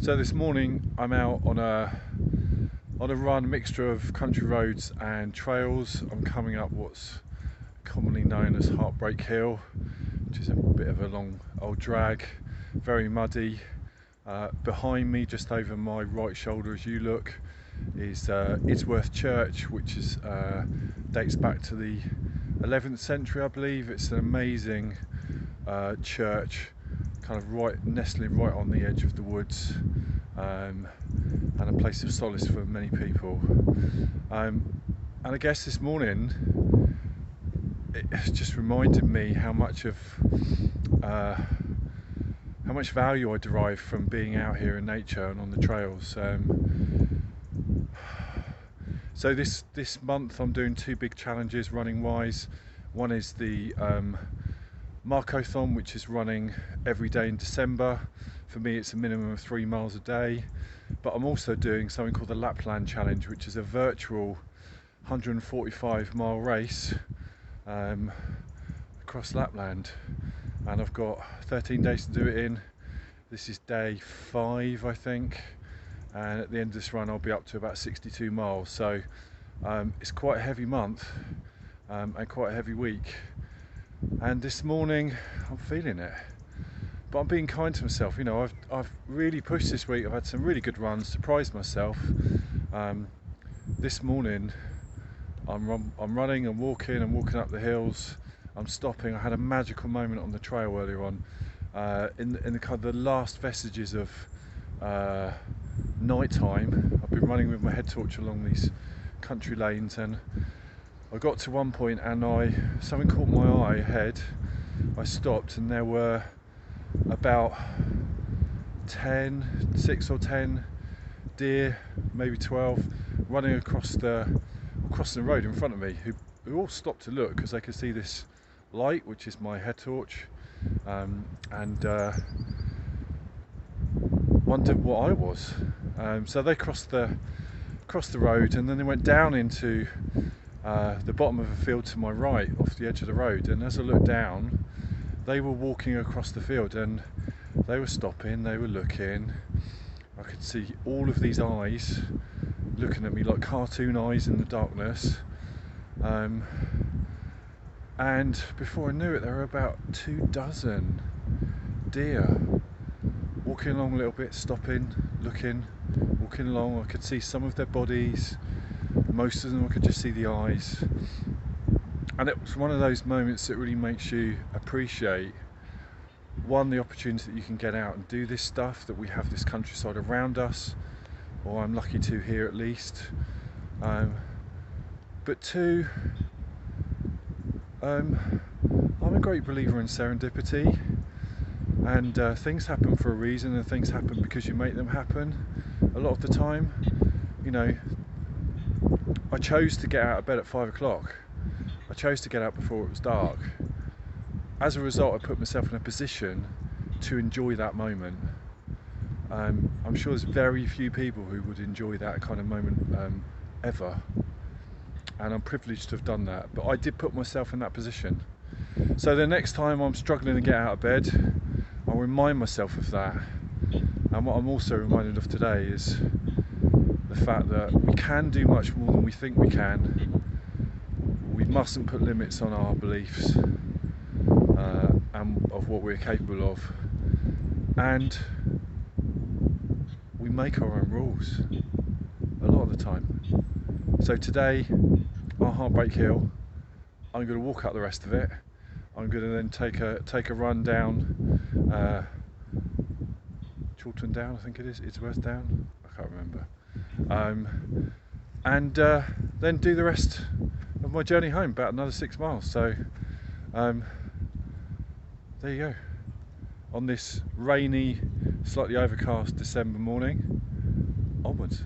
So this morning I'm out on a run, mixture of country roads and trails. I'm coming up what's commonly known as Heartbreak Hill, which is a bit of a long old drag, very muddy. Behind me, just over my right shoulder as you look, is Isworth Church, which dates back to the 11th century, I believe. It's an amazing church, kind of nestling right on the edge of the woods, and a place of solace for many people. And I guess this morning it just reminded me how much value I derive from being out here in nature and on the trails. So this month I'm doing two big challenges running wise. One is the Marcothon, which is running every day in December. For me it's a minimum of 3 miles a day, but I'm also doing something called the Lapland Challenge, which is a virtual 145-mile race across Lapland, and I've got 13 days to do it in. This is day 5, I think, and at the end of this run I'll be up to about 62 miles. So it's quite a heavy month and quite a heavy week, and this morning I'm feeling it, but I'm being kind to myself. You know, I've really pushed this week. I've had some really good runs, surprised myself. This morning I'm running and walking up the hills. I'm stopping. I had a magical moment on the trail earlier on, in the kind of the last vestiges of night time. I've been running with my head torch along these country lanes, and I got to one point and something caught my eye ahead. I stopped, and there were about 6 or 10 deer, maybe 12, running across the road in front of me, who all stopped to look because they could see this light, which is my head torch, and wondered what I was. So they crossed the road, and then they went down into the bottom of a field to my right, off the edge of the road. And as I looked down, they were walking across the field, and they were stopping, they were looking. I could see all of these eyes looking at me like cartoon eyes in the darkness. And before I knew it, there were about 24 deer walking along a little bit, stopping, looking, walking along. I could see some of their bodies, most of them I could just see the eyes. And it was one of those moments that really makes you appreciate, one, the opportunity that you can get out and do this stuff, that we have this countryside around us, or I'm lucky to here at least. But two, I'm a great believer in serendipity, and things happen for a reason, and things happen because you make them happen. A lot of the time, you know, I chose to get out of bed at 5 o'clock. I chose to get out before it was dark. As a result, I put myself in a position to enjoy that moment. I'm sure there's very few people who would enjoy that kind of moment ever, and I'm privileged to have done that, but I did put myself in that position. So the next time I'm struggling to get out of bed, I'll remind myself of that. And what I'm also reminded of today is the fact that we can do much more than we think we can. We mustn't put limits on our beliefs and of what we're capable of, and we make our own rules a lot of the time. So today on Heartbreak Hill, I'm going to walk up the rest of it. I'm going to then take a run down Chiltern Down, I think it is, Isworth Down, I can't remember, and then do the rest of my journey home, about another 6 miles. So there you go, on this rainy, slightly overcast December morning, onwards.